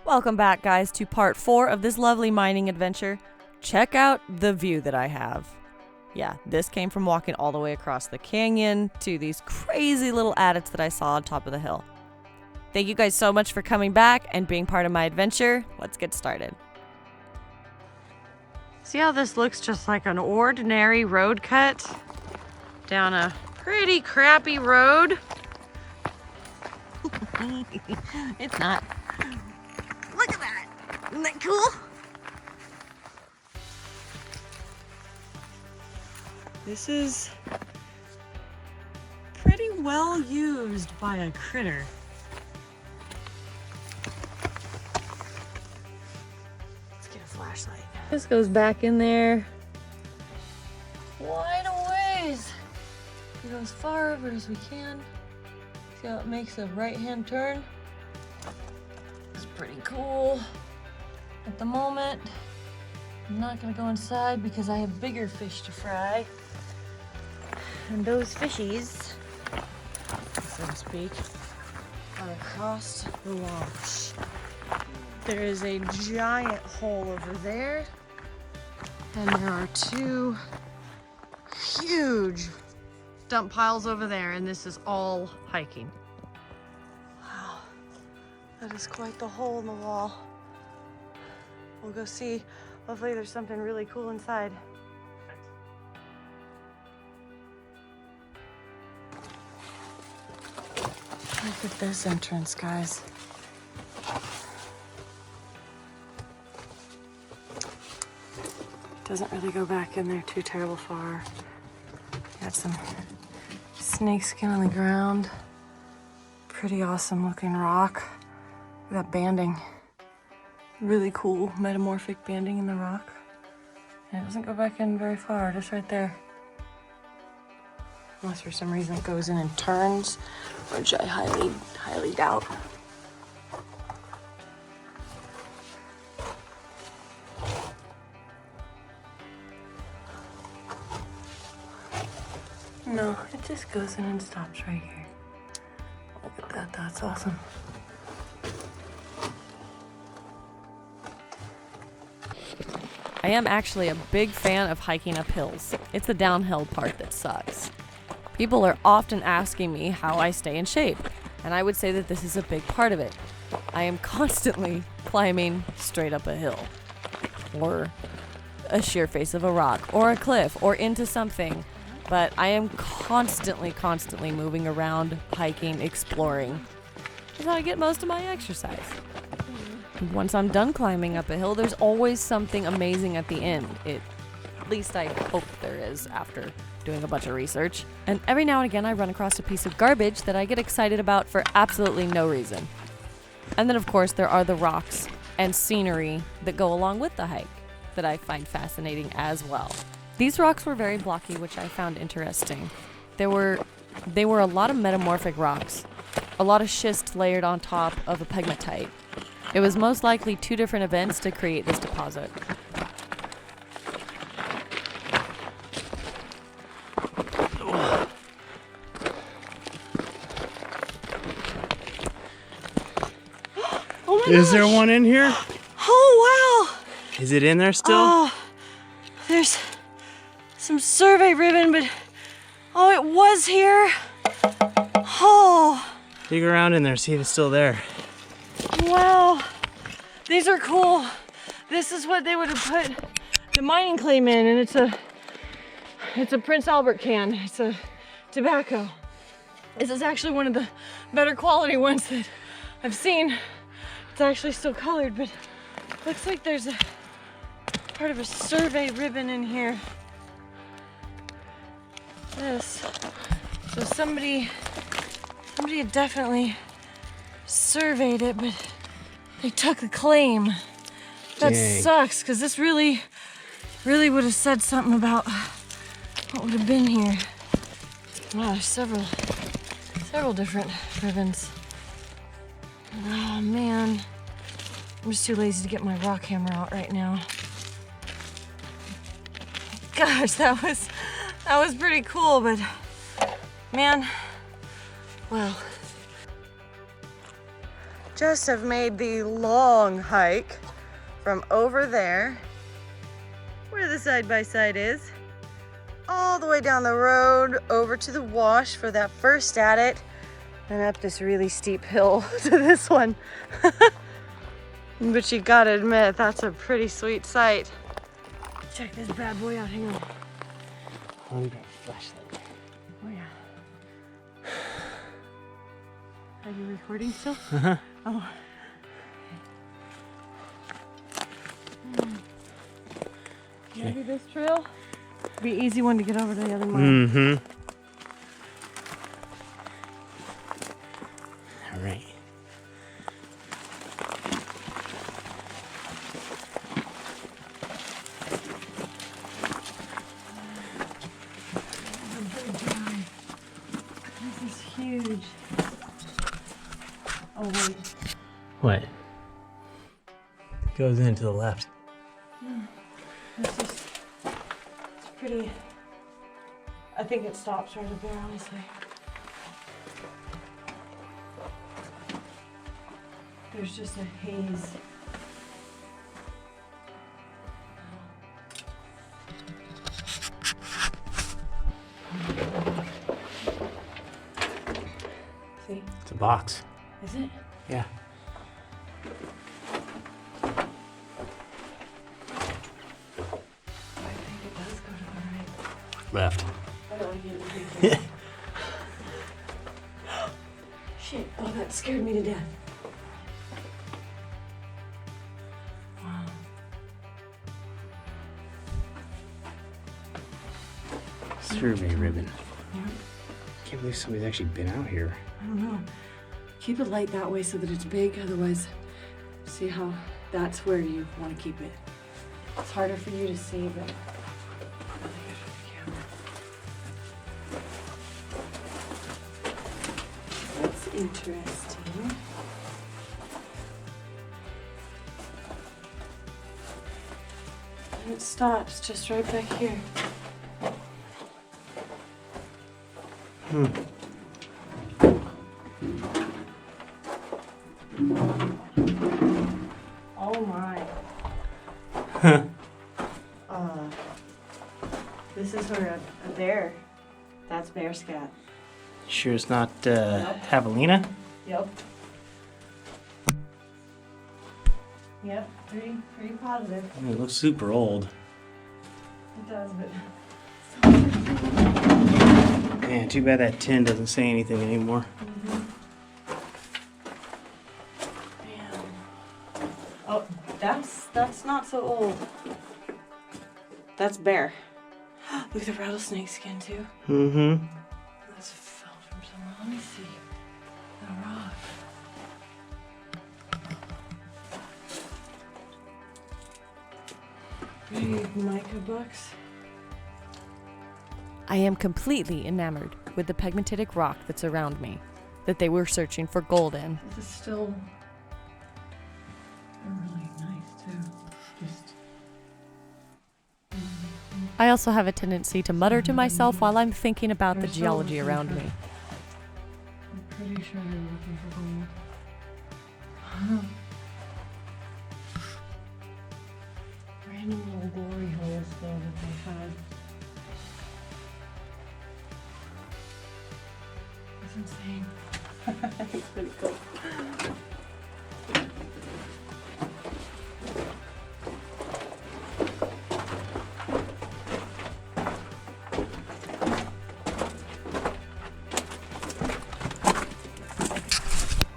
Welcome back, guys, to part 4 of this lovely mining adventure. Check out the view that I have. Yeah, this came from walking all the way across the canyon to these crazy little adits that I saw on top of the hill. Thank you guys so much for coming back and being part of my adventure. Let's get started. See how this looks just like an ordinary road cut down a pretty crappy road? It's not. Look at that. Isn't that cool? This is pretty well used by a critter. Let's get a flashlight. This goes back in there quite a ways. We go as far over as we can. See how it makes a right-hand turn? It's pretty cool. At the moment, I'm not gonna go inside because I have bigger fish to fry. And those fishies, so to speak, are across the wash. There is a giant hole over there, and there are 2 huge dump piles over there, and this is all hiking. Wow, that is quite the hole in the wall. We'll go see. Hopefully there's something really cool inside. Look at this entrance, guys. Doesn't really go back in there too terrible far. Got some snake skin on the ground. Pretty awesome looking rock. Look at that banding. Really cool metamorphic banding in the rock. And it doesn't go back in very far, just right there. Unless for some reason it goes in and turns, which I highly doubt. No, it just goes in and stops right here. Look at that, that's awesome. I am actually a big fan of hiking up hills. It's the downhill part that sucks. People are often asking me how I stay in shape, and I would say that this is a big part of it. I am constantly climbing straight up a hill, or a sheer face of a rock, or a cliff, or into something. But I am constantly moving around, hiking, exploring. That's how I get most of my exercise. Once I'm done climbing up a hill, there's always something amazing at the end. At least I hope there is after doing a bunch of research. And every now and again I run across a piece of garbage that I get excited about for absolutely no reason. And then of course there are the rocks and scenery that go along with the hike that I find fascinating as well. These rocks were very blocky, which I found interesting. They were a lot of metamorphic rocks, a lot of schist layered on top of a pegmatite. It was most likely 2 different events to create this deposit. Oh my Is there one in here? Oh wow! Is it in there still? Oh, there's some survey ribbon, but oh, it was here. Oh. Dig around in there, see if it's still there. Wow, these are cool. This is what they would have put the mining claim in, and it's a Prince Albert can. It's a tobacco. This is actually one of the better quality ones that I've seen. It's actually still colored, but looks like there's a part of a survey ribbon in here. This. So somebody had definitely surveyed it, but they took the claim. That Dang. sucks, because this really would have said something about what would have been here. Wow, there's several different ribbons. Oh man, I'm just too lazy to get my rock hammer out right now. Gosh, that was pretty cool, but man, well. just have made the long hike from over there, where the side-by-side is, all the way down the road over to the wash for that first at it, and up this really steep hill to this one. But you gotta admit, that's a pretty sweet sight. Check this bad boy out, hang on. Let me grab a flashlight. Oh yeah. Are you recording still? Uh-huh. Oh. Maybe this trail? Be an easy one to get over to the other mile. Mm-hmm. All right. This is huge. Oh wait. What? Goes in to the left. It's pretty. I think it stops right up there, honestly. There's just a haze. See? It's a box. Is it? Yeah. I think it does go to the right. Left. I don't want to get it. Shit, oh, that scared me to death. Wow. Survey ribbon. Yeah, Can't believe somebody's actually been out here. I don't know. Keep it light that way so that it's big, otherwise, see how that's where you want to keep it. It's harder for you to see, but really good for the camera. That's interesting. And it stops just right back here. Oh my. This is where a bear. That's bear scat. Sure it's not javelina? Yep. Yep, pretty positive. I mean, it looks super old. It does, but Man, too bad that tin doesn't say anything anymore. man. Oh, that's not so old. That's bear. Look at the rattlesnake skin too. Mm-hmm. That's fell from somewhere. Let me see. The rock. Big mica bucks. I am completely enamored with the pegmatitic rock that's around me, that they were searching for gold in. This is still really nice too. Just. I also have a tendency to mutter to myself while I'm thinking about the geology around me. I'm pretty sure they're looking for gold. Random little glory holes though that they had. That's insane. It's pretty cool.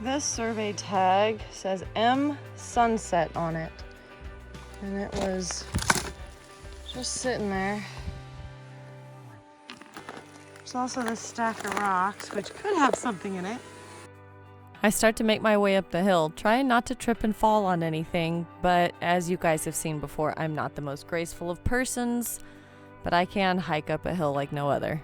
This survey tag says M Sunset on it. And it was just sitting there. There's also this stack of rocks, which could have something in it. I start to make my way up the hill, trying not to trip and fall on anything, but as you guys have seen before, I'm not the most graceful of persons, but I can hike up a hill like no other.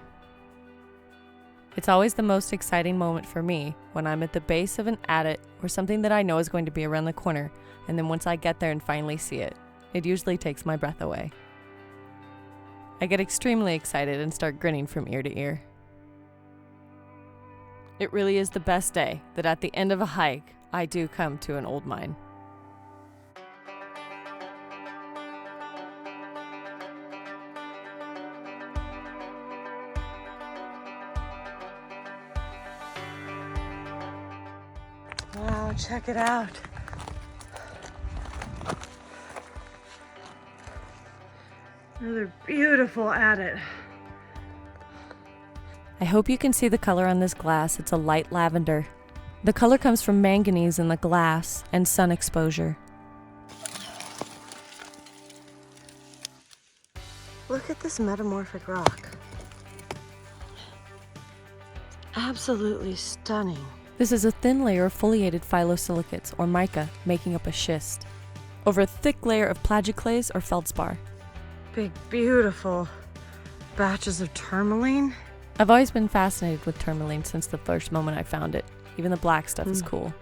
It's always the most exciting moment for me when I'm at the base of an adit or something that I know is going to be around the corner, and then once I get there and finally see it, it usually takes my breath away. I get extremely excited and start grinning from ear to ear. It really is the best day that at the end of a hike, I do come to an old mine. Wow, check it out. Another beautiful adit. I hope you can see the color on this glass. It's a light lavender. The color comes from manganese in the glass and sun exposure. Look at this metamorphic rock. Absolutely stunning. This is a thin layer of foliated phyllosilicates, or mica, making up a schist, over a thick layer of plagioclase or feldspar. Big, beautiful batches of tourmaline. I've always been fascinated with tourmaline since the first moment I found it. Even the black stuff is cool.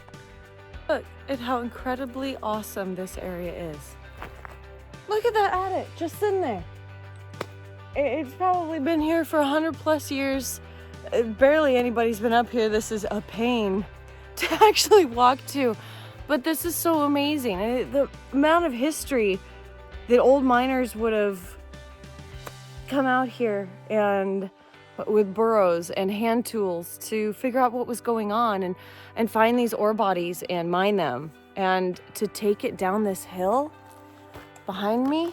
Look at how incredibly awesome this area is. Look at that adit, just sitting there. It's probably been here for 100+ years. Barely anybody's been up here. This is a pain to actually walk to, but this is so amazing. The amount of history that old miners would have come out here and with burros and hand tools to figure out what was going on and find these ore bodies and mine them, and to take it down this hill behind me.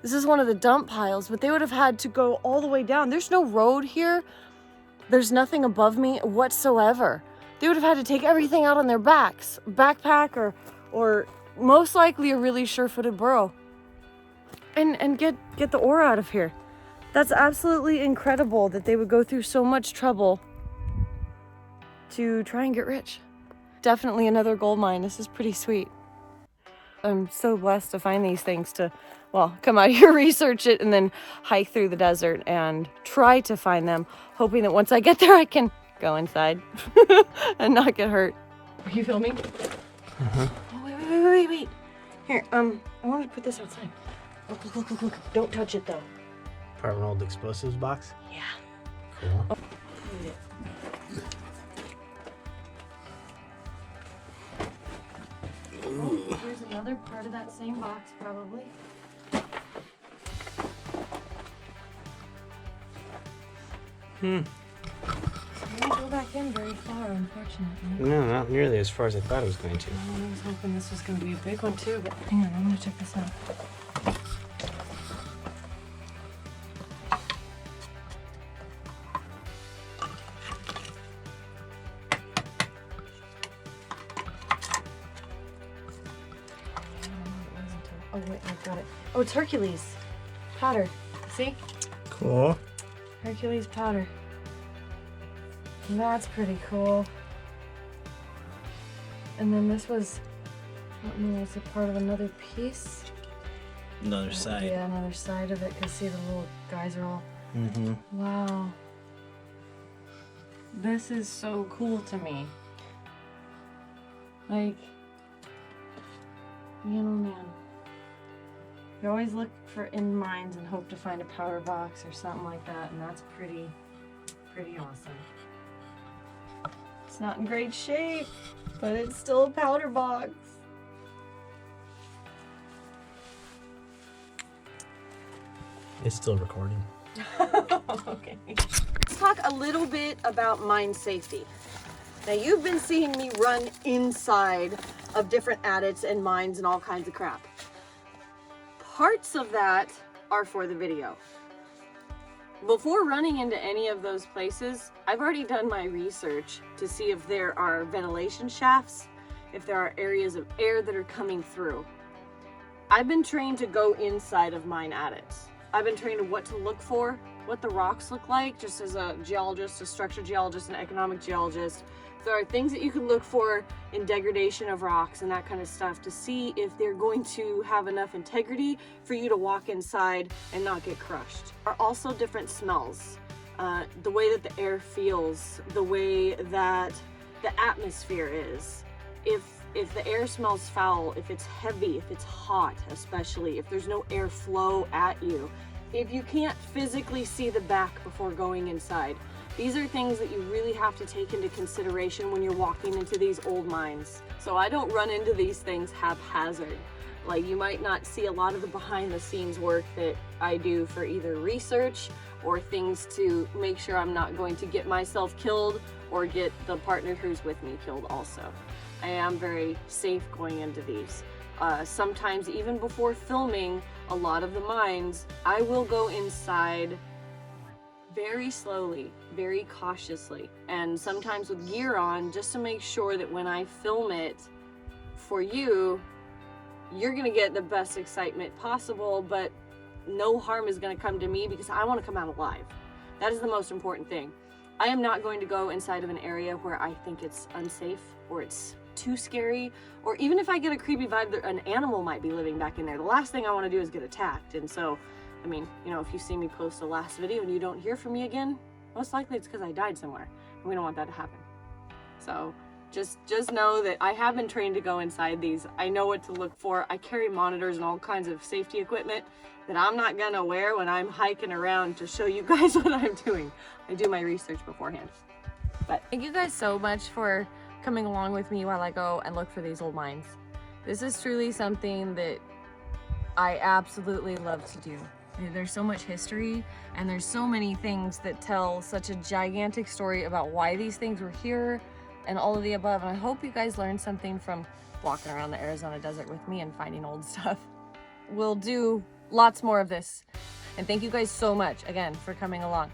This is one of the dump piles, but they would have had to go all the way down. There's no road here. There's nothing above me whatsoever. They would have had to take everything out on their backs, backpack or most likely a really sure-footed burro, and get the ore out of here. That's absolutely incredible that they would go through so much trouble to try and get rich. Definitely another gold mine. This is pretty sweet. I'm so blessed to find these things, to, well, come out here, research it, and then hike through the desert and try to find them, hoping that once I get there, I can go inside and not get hurt. Are you filming? Uh-huh. Oh, wait. Here, I wanted to put this outside. Look. Don't touch it, though. Part of an old explosives box? Yeah. Cool. Oh. Oh, here's another part of that same box, probably. Didn't go back in very far, unfortunately. No, not nearly as far as I thought it was going to. I was hoping this was going to be a big one, too, but hang on, I'm going to check this out. Oh, wait, I've got it. Oh, it's Hercules powder. See? Cool. Hercules powder. That's pretty cool. And then this was, I don't know, is it part of another piece? Another side. Yeah, another side of it, because see, the little guys are all, Mm-hmm. wow. This is so cool to me. Like, man. You always look for in mines and hope to find a powder box or something like that, and that's pretty awesome. It's not in great shape, but it's still a powder box. It's still recording. Okay. Let's talk a little bit about mine safety. Now, you've been seeing me run inside of different adits and mines and all kinds of crap. Parts of that are for the video. Before running into any of those places, I've already done my research to see if there are ventilation shafts, if there are areas of air that are coming through. I've been trained to go inside of mine adits. I've been trained to what to look for, what the rocks look like, just as a geologist, a structural geologist, an economic geologist. There are things that you can look for in degradation of rocks and that kind of stuff to see if they're going to have enough integrity for you to walk inside and not get crushed. There are also different smells. The way that the air feels, the way that the atmosphere is. If the air smells foul, if it's heavy, if it's hot, especially, if there's no airflow at you, if you can't physically see the back before going inside, These are things that you really have to take into consideration when you're walking into these old mines. So I don't run into these things haphazard. Like, you might not see a lot of the behind the scenes work that I do for either research or things to make sure I'm not going to get myself killed or get the partner who's with me killed also. I am very safe going into these. Sometimes even before filming a lot of the mines, I will go inside very slowly, very cautiously, and sometimes with gear on, just to make sure that when I film it for you, you're gonna get the best excitement possible, but no harm is gonna come to me because I wanna come out alive. That is the most important thing. I am not going to go inside of an area where I think it's unsafe or it's too scary, or even if I get a creepy vibe that an animal might be living back in there. The last thing I wanna do is get attacked. And so, I mean, you know, if you see me post the last video and you don't hear from me again, most likely it's because I died somewhere, and we don't want that to happen. So just know that I have been trained to go inside these. I know what to look for. I carry monitors and all kinds of safety equipment that I'm not gonna wear when I'm hiking around to show you guys what I'm doing. I do my research beforehand. But thank you guys so much for coming along with me while I go and look for these old mines. This is truly something that I absolutely love to do. There's so much history, and there's so many things that tell such a gigantic story about why these things were here and all of the above. And I hope you guys learned something from walking around the Arizona desert with me and finding old stuff. We'll do lots more of this. And thank you guys so much again for coming along.